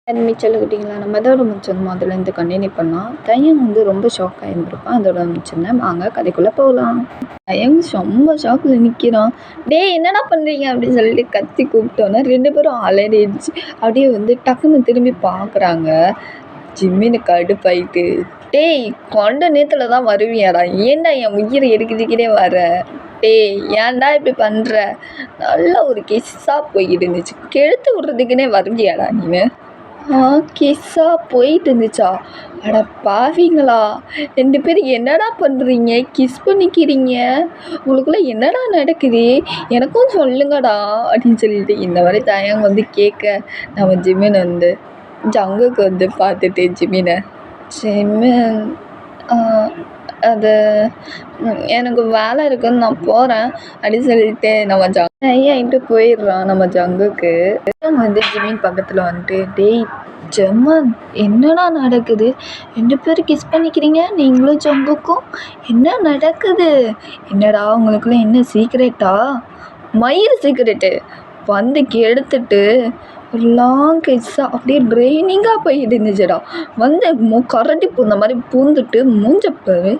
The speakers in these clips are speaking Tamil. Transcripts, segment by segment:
மிச்சல் குட்டிங்களா நம்ம அதோட மிச்சம் முதலேருந்து கண்டினியூ பண்ணலாம். தயங் வந்து ரொம்ப ஷாக் ஆகியிருந்திருப்பான். அதோட மிச்சம் வாங்க கதைக்குள்ளே போகலாம். தயங் ரொம்ப ஷாக்கில் நிற்கிறான். டேய் என்னடா பண்ணுறீங்க அப்படின்னு சொல்லிட்டு கத்தி கூப்பிட்டோன்னே 2 பேரும் அலறிடுச்சு. அப்படியே வந்து டக்குன்னு திரும்பி பார்க்குறாங்க. ஜிம்மின்னு கடுப்பாயிட்டு, டேய் கொண்ட நேரத்தில் தான் வருவியாடா, ஏன்டா என் உயிரை எடுக்கிறதுக்கிட்டே வர, டேய் ஏன்டா இப்படி பண்ணுற, நல்ல ஒரு கிஸ்ஸாக போய்கிட்டு இருந்துச்சு, கெடுத்து விட்றதுக்குன்னே வருவியாடா நீனு. கிஸ்ஸா போயிட்டு இருந்துச்சா? அட பாவிங்களா, 2 பேரும் என்னடா பண்ணுறீங்க, கிஸ் பண்ணிக்கிறீங்க, உங்களுக்குள்ள என்னடா நடக்குது, எனக்கும் சொல்லுங்கடா அப்படின்னு சொல்லிட்டு இந்த மாதிரி தயங் வந்து கேட்க, நம்ம ஜிமின் வந்து ஜங்குக்கு வந்து பார்த்துட்டு ஜிமினை, ஜிமின் அது எனக்கு வேலை இருக்குன்னு நான் போகிறேன் அப்படின்னு சொல்லிட்டு நம்ம ஐயான்ட்டு போயிடுறான் நம்ம ஜங்குக்கு. வந்து ஜிமின் பக்கத்தில் வந்துட்டு, டேய் ஜெமன் என்னடா நடக்குது, 2 பேரும் கிஸ் பண்ணிக்கிறீங்க நீங்களும் ஜங்குக்கும், என்ன நடக்குது, என்னடா உங்களுக்குள்ள என்ன சீக்ரெட்டா, மயிர் சீக்ரெட்டு வந்து கெடுத்துட்டு ஒரு லாங் கிஸ்ஸாக அப்படியே ட்ரைனிங்காக போயிட்டு இருந்துச்சுடா, வந்து கரட்டி பூந்த மாதிரி பூந்துட்டு மூஞ்சப்பாரு,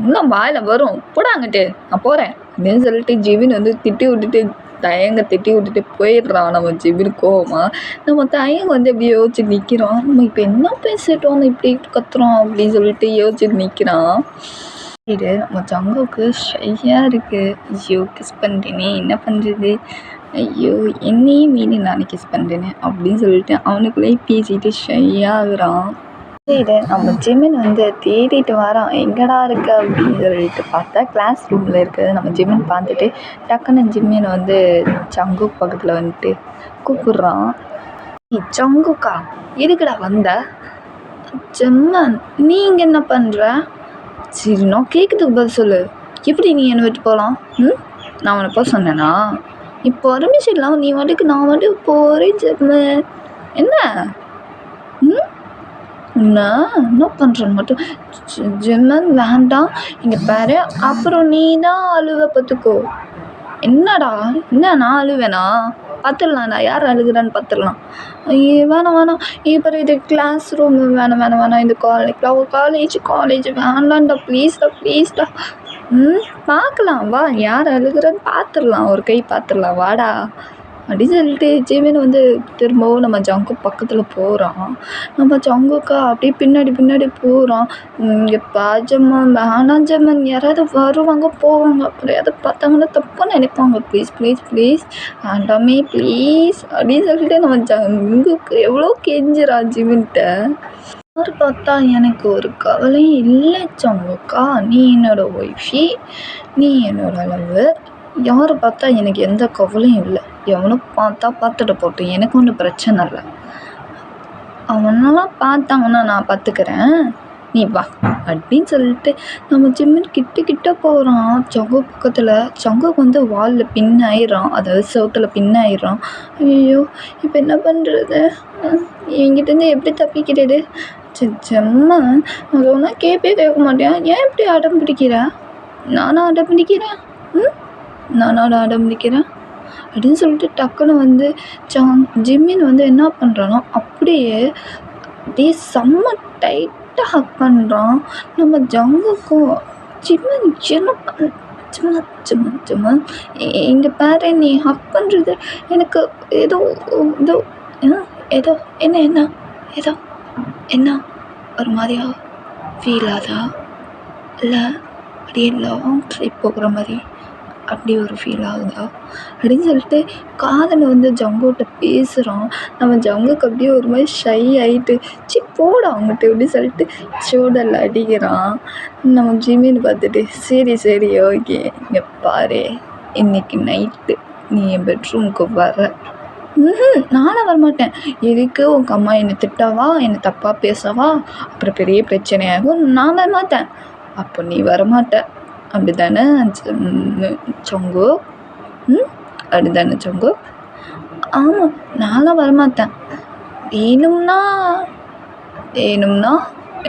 இன்னும் வாயில் வரும் போடாங்கிட்டு நான் போகிறேன் அப்படின்னு சொல்லிட்டு ஜிமின் வந்து திட்டி விட்டுட்டு தயங்க திட்டி விட்டுட்டு போயிடுறான். நம்ம ஜிமின் கோவமா நம்ம தயங்க வந்து எப்படி யோசிச்சுட்டு நிற்கிறான், நம்ம இப்போ என்ன பேசிட்டோம் இப்படி கத்துறோம் அப்படின்னு சொல்லிட்டு யோசிச்சுட்டு நிற்கிறான். இது நம்ம ஜங்குக்கு ஷையாக இருக்குது, ஐயோ கிஸ் பண்ணுறேனே என்ன பண்ணுறது, ஐயோ என்னையும் மீறி நானே கிஸ் பண்ணுறேனே அப்படின்னு சொல்லிட்டு அவனுக்குள்ளேயே பேசிட்டு ஷையாகிறான். சரி நம்ம ஜிமின் வந்து தேடிட்டு வரான், எங்கடா இருக்க அப்படின்னு சொல்லிட்டு பார்த்தா கிளாஸ் ரூமில் இருக்கிறது நம்ம ஜிமின் பார்த்துட்டு டக்குன்னு ஜிமின் வந்து ஜங்குக் பக்கத்தில் வந்துட்டு கூப்பிடுறான். ஜங்குக்கா எதுக்குடா வந்த, ஜிம்மன் நீ இங்கே என்ன பண்ணுற, சரி நான் கேட்குறதுக்கு பதில் சொல்லு, எப்படி நீ என்னை விட்டு போகலாம், நான் உன்னை போக சொன்னேனா, இப்போ பர்மிஷன் இல்லாமல் நீ வாட்டுக்கு நான் வாட்டுக்கு போகிறேன் ஜிம்மன், என்ன என்ன பண்ணுறேன்னு மட்டும் ஜிம்மன் வேண்டாம் இங்கே பாரு, அப்புறம் நீ தான் அழுவ பார்த்துக்கோ, என்னடா என்ன நான் அழுவேனா, பார்த்துடலாம்டா யார் அழுகுறான்னு பார்த்துடலாம், ஐயோ வேணாம் இப்போ இது கிளாஸ் ரூம் வேணாம் இந்த காலேஜ் வேண்டாம்டா ப்ளீஸ்டா பார்க்கலாம் வா யார் அழுகுறான்னு பார்த்துடலாம், ஒரு கை பார்த்துடலாம் வாடா அப்படின்னு சொல்லிட்டு ஜிமின் வந்து திரும்பவும் நம்ம ஜங்கு பக்கத்தில் போகிறான். நம்ம ஜங்குக்கா அப்படியே பின்னாடி போகிறான். இங்கே ஜம்மன் வேணாம் ஜம்மன், யாராவது வருவாங்க போவாங்க, அப்புறம் யாராவது பார்த்தாங்கன்னா தப்பாக நினைப்பாங்க, ப்ளீஸ் வேண்டாமே ப்ளீஸ் அப்படின்னு சொல்லிட்டு நம்ம ஜங்குக்கு எவ்வளோ கெஞ்சிரான் ஜிமின்கிட்ட. யார் பார்த்தா எனக்கு ஒரு கவலையும் இல்லை ஜங்குக்கா, நீ என்னோட ஒய்ஃபி, நீ என்னோட லவ்வர், யாரை பார்த்தா எனக்கு எந்த கவலையும் இல்லை, எவனும் பார்த்துட்டு போட்டோம், எனக்கு ஒன்றும் பிரச்சனை இல்லை, அவனெல்லாம் பார்த்தாங்கன்னா நான் பார்த்துக்கிறேன், நீ வா அப்படின்னு சொல்லிட்டு நம்ம ஜிம்மின் கிட்ட போகிறான். ஜங்கு பக்கத்தில் ஜங்குக்கு வந்து வாலில் பின்னாயிடுறான், அதாவது செவத்தில் பின்னாயிடுறான். ஐயோ இப்போ என்ன பண்ணுறது, என்கிட்டேருந்து எப்படி தப்பிக்கிறது, ஜம்மா நான் சொன்னால் கேட்க மாட்டேன், ஏன் இப்படி அடம் பிடிக்கிறேன், நானும் அடம் பிடிக்கிறேன் அப்படின்னு சொல்லிட்டு டக்குன்னு வந்து ஜிம்மின் வந்து என்ன பண்ணுறானோ அப்படியே செம்ம டைட்டாக ஹக் பண்ணுறான். நம்ம ஜங்குக்கும் ஜிம்மின் என்ன இங்கே பாரு, நீ ஹக் பண்ணுறது எனக்கு ஏதோ என்ன ஒரு மாதிரியா ஃபீல் ஆகுதா, இல்லை அப்படியே லாங் ட்ரிப் போகிற மாதிரி அப்படி ஒரு ஃபீல் ஆகுதா அப்படின்னு சொல்லிட்டு காதில் வந்து ஜங்குகிட்ட பேசுகிறான். நம்ம ஜங்குக்கு அப்படியே ஒரு மாதிரி ஷை ஆகிட்டு போட அவங்ககிட்ட அப்படின்னு சொல்லிட்டு ஷோல்டரில் அடிக்கிறான். நம்ம ஜிமின் பார்த்துட்டு சரி ஓகே இங்கே பாரு, இன்னைக்கு நைட்டு நீ என் பெட்ரூமுக்கு வர, நானும் வரமாட்டேன், எதுக்கு உங்கள் அம்மா என்னை திட்டவா, என்னை தப்பாக பேசவா, அப்புறம் பெரிய பிரச்சனையாகும், நான் வரமாட்டேன், அப்போ நீ வரமாட்ட அப்படி தானே ஜங்கு, அப்படி தானே ஜங்கு, ஆமாம் நான்லாம் வரமாட்டேன், வேணும்னா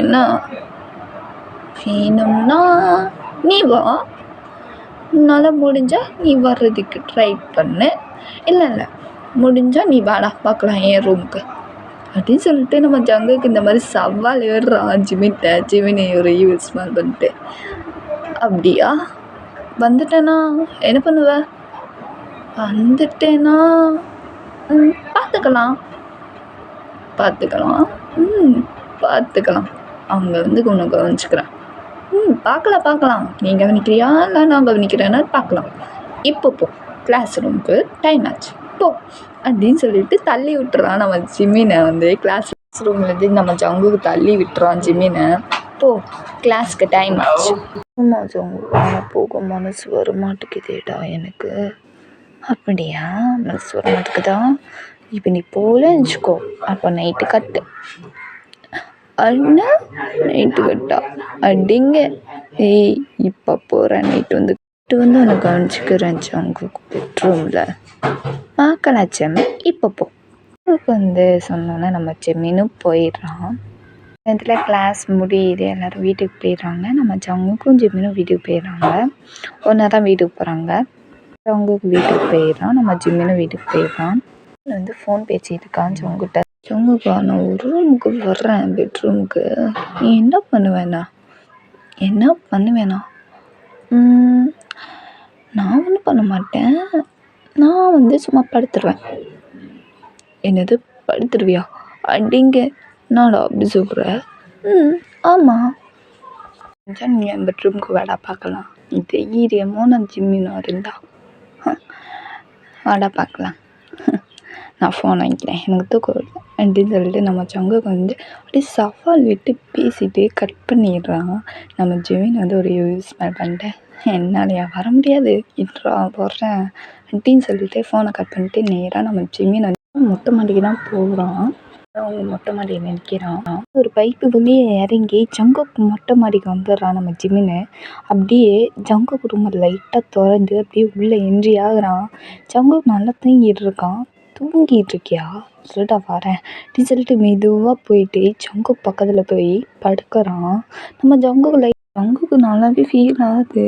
என்ன வேணும்னா நீ வா, உன்னால் முடிஞ்சால் நீ வர்றதுக்கு ட்ரை பண்ணு, இல்லை முடிஞ்சால் நீ வாடா பார்க்கலாம் என் ரூமுக்கு அப்படின்னு சொல்லிட்டு நம்ம ஜங்குக்கு இந்த மாதிரி சவால் ஏறுறான் ஜிமின்ட்ட. ஜிமினி ஒரு ஈவில் ஸ்மைல் பண்ணிட்டு, அப்படியா வந்துட்டேனா என்ன பண்ணுவ? வந்துட்டேனா பார்த்துக்கலாம் பார்த்துக்கலாம் பார்த்துக்கலாம் அவங்க வந்து உன்னை கவனிச்சுக்கிறேன். பார்க்கலாம் நீ கவனிக்கிறியா இல்லை நான் கவனிக்கிறேன்னா பார்க்கலாம். இப்போ போ, கிளாஸ் ரூமுக்கு டைம் ஆச்சு போ அப்படின்னு சொல்லிட்டு தள்ளி விட்டுறான் நம்ம ஜிமினை. வந்து கிளாஸ் ரூம்லேருந்து நம்ம ஜங்குக்கு தள்ளி விட்டுறான் ஜிமினை. போ, கிளாஸ்க்கு டைம் ஆச்சு. ஆமா ஜங்கு, ஆனால் போக மனசு வர மாட்டேங்குதேடா எனக்கு. அப்படியா, மனசு வர மாட்டேங்குதா? இப்போ நீ போகலன்னு வச்சுக்கோ, அப்போ நைட்டு கட்டு. அண்ணா நைட்டு கட்டா அடிங்க. ஏய் இப்போ போகிறேன், நைட்டு வந்து உன்னை கவனிச்சுக்கிறேன் ஜங்குக்கு பெட்ரூமில். பார்க்கலாம் செம்மி, இப்போ போ. வந்து சொன்னோன்னே நம்ம செம்மினும் போயிடுறான். இதில் கிளாஸ் முடியுது, எல்லோரும் வீட்டுக்கு போயிடுறாங்க. நம்ம ஜங்குக்கும் ஜிம்மினும் வீட்டுக்கு போயிடுறாங்க. ஒன்றா தான் வீட்டுக்கு போகிறாங்க. ஜங்குக்கு வீட்டுக்கு போயிடுறான், நம்ம ஜிம்மினும் வீட்டுக்கு போயிடுறான். வந்து ஃபோன் பேசிகிட்டு இருக்கான் ஜங்குகிட்ட. ஜங்குக்கா, நான் ஒரு ரூமுக்கு வர்றேன், பெட்ரூமுக்கு. நீ என்ன பண்ணுவேண்ணா? நான் ஒன்றும் பண்ண மாட்டேன், நான் வந்து சும்மா படுத்துருவேன். என்னது படுத்துருவியா? அடிங்க, நாடா அப்படி சொல்கிற? ஆமாம், நீ என் பெட்ரூமுக்கு வாடா பார்க்கலாம். நீ தைரியமோ நான் ஜிம்மினா இருந்தா வாடா பார்க்கலாம். நான் ஃபோன் வாங்கிக்கிறேன், எனக்கு தூக்கம் வருது அப்படின்னு சொல்லிட்டு நம்ம ஜங்குக்கு வந்து அப்படியே சவால் விட்டு பேசிட்டு கட் பண்ணிடுறான். நம்ம ஜிமின் வந்து ஒரு ஸ்மைல் பண்ணிட்டு, என்னாலையா வர முடியாது, இட்ரா போடுறேன் அப்படின்னு சொல்லிட்டு ஃபோனை கட் பண்ணிட்டு நேராக நம்ம ஜிமின் வந்து மொட்டை மாடிக்கு தான் போகிறான். அவங்க மொட்டை மாடியில் நிற்கிறான். ஒரு பைப்புக்குள்ளேயே இறங்கி ஜங்குக்கு மொட்டை மாடிக்கு வந்துடுறான் நம்ம ஜிமின்னு. அப்படியே ஜங்குக்கு ரூமை லைட்டாக திறந்து அப்படியே உள்ளே என்ட்ரி ஆகுறான். ஜங்குக்கு நல்லா தூங்கிட்டு இருக்கான். தூங்கிட்டு இருக்கியா? சொல்லிட்டா வரேன் அப்படின்னு சொல்லிட்டு மெதுவாக போயிட்டு ஜங்கு பக்கத்தில் போய் படுக்கிறான். நம்ம ஜங்குக்கு நல்லாவே ஃபீல் ஆகுது.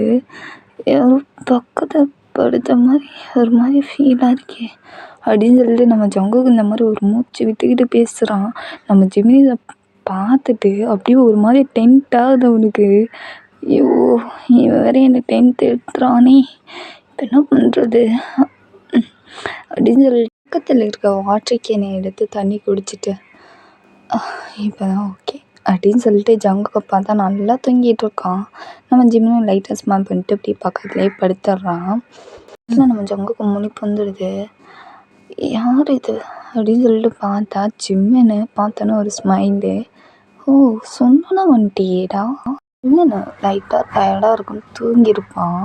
யாரோ பக்கத்தில் படுத்த மாதிரி ஒரு மாதிரி ஃபீலாக இருக்கே அப்படின்னு சொல்லிட்டு நம்ம ஜங்குக்கு இந்த மாதிரி ஒரு மூச்சு விட்டுக்கிட்டு பேசுகிறான். நம்ம ஜிமினியை பார்த்துட்டு அப்படியே ஒரு மாதிரி டென்ட் ஆகுது அவனுக்கு. ஐயோ, இவன் வேற என்னை டென்த் எடுத்துறானே, இப்போ என்ன பண்ணுறது அப்படின்னு சொல்லி பக்கத்தில் இருக்க வாட்டர் கேனை எடுத்து தண்ணி குடிச்சிட்டு இப்போ தான் ஓகே அப்படின்னு சொல்லிட்டு ஜங்குக்கு பார்த்தா நல்லா தூங்கிட்டு இருக்கான். நம்ம ஜிம்மினும் லைட்டாக ஸ்மைல் பண்ணிட்டு அப்படியே பக்கத்துலேயே படுத்துடுறான். இல்லை நம்ம ஜங்குக்கு முழிப்பு வந்துடுது. யார் இது அப்படின்னு சொல்லிட்டு பார்த்தா ஜிம்மின்னு பார்த்தோன்னா ஒரு ஸ்மைலு. ஓ, சொன்னா வந்துட்டியேடா. ஜிம்மின்னு லைட்டாக டயர்டாக இருக்குன்னு தூங்கியிருப்பான்.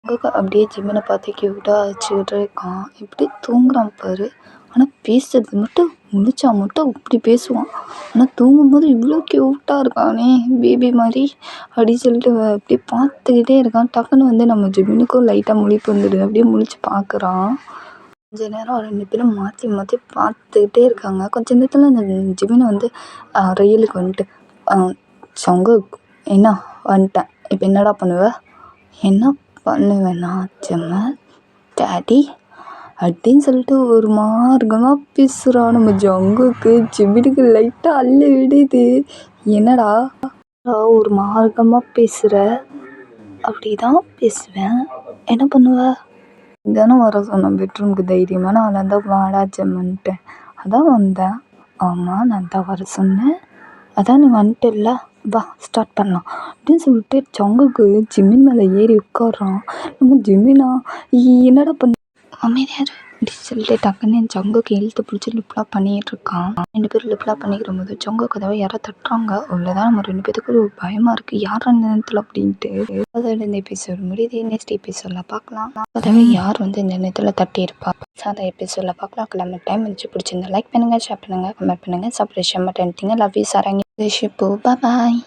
ஜங்குக்கு அப்படியே ஜிம்மினை பார்த்து க்யூட்டாக வச்சுக்கிட்டு இருக்கான். எப்படி தூங்குறான் பாரு. ஆனால் பேசுறது மட்டும் முழிச்சா மட்டும் இப்படி பேசுவான். ஆனால் தூங்கும்போது இவ்வளோ க்யூட்டாக இருக்கானே, பேபி மாதிரி அப்படின்னு சொல்லிட்டு அப்படியே பார்த்துக்கிட்டே இருக்கான். டக்குன்னு வந்து நம்ம ஜிம்மினுக்கும் லைட்டாக முழிப்பு வந்துடுது. அப்படியே முழிச்சு பார்க்குறான். கொஞ்ச நேரம் 2 பேரும் மாற்றி மாற்றி பார்த்துக்கிட்டே இருக்காங்க. கொஞ்ச நேரத்தில் அந்த ஜிமினை வந்து ரயிலுக்கு வந்துட்டு, ஜங்கு என்ன வந்துட்டேன், இப்போ என்னடா பண்ணுவ? என்ன பண்ணுவேன்னா ஜம்மல் டேடி அப்படின்னு சொல்லிட்டு ஒரு மார்க்கமாக பேசுகிறான். நம்ம ஜங்குக்கு ஜிமினுக்கு லைட்டாக அள்ளி விடுது. என்னடா ஒரு மார்க்கமாக பேசுகிற? அப்படி தான் பேசுவேன், என்ன பண்ணுவ? இதானே வர சொன்னேன் பெட்ரூமுக்கு தைரியமாக, நான் தான் வாடா ஜம்முன்ட்டேன், அதான் வந்தேன். ஆமாம், நான் தான் வர சொன்னேன், அதான் நீ வந்துட்டல்ல, வா ஸ்டார்ட் பண்ணலாம் அப்படின்னு சொல்லிட்டு ஜங்குக்கு ஜிம்மின் மேலே ஏறி உட்காடுறான். நம்ம ஜிம்மினா என்னடா பண்ண அமைதியாரு அப்படின்னு சொல்லிட்டு டக்குன்னு என் ஜங்குக்கு இழுத்து பிடிச்சி லிப்லாம் பண்ணிகிட்டு இருக்கான். 2 பேரும் லிப்லாம் பண்ணிக்கிற போது ஜங்கு கதவை யாரோ தட்டுறாங்க. உள்ளதான் நம்ம 2 பேத்துக்கு ஒரு பயமாக இருக்குது, யார் அந்த நேரத்தில் அப்படின்ட்டு. அதோட இந்த எபிசோட் முடியுது. நெக்ஸ்ட் எபிசோடில் பார்க்கலாம். கதவை யார் வந்து இந்த நேரத்தில் தட்டியிருப்பா, சாதா எபிசோடில் பார்க்கலாம். கிளம்ப டைம் வச்சு பிடிச்சிருந்தா லைக் பண்ணுங்கள், ஷேர் பண்ணுங்கள், கமெண்ட் பண்ணுங்கள், சப்ஸ்கிரைப் பண்ணிட்டீங்க. லவ் யூ சாராங்க. பாய்.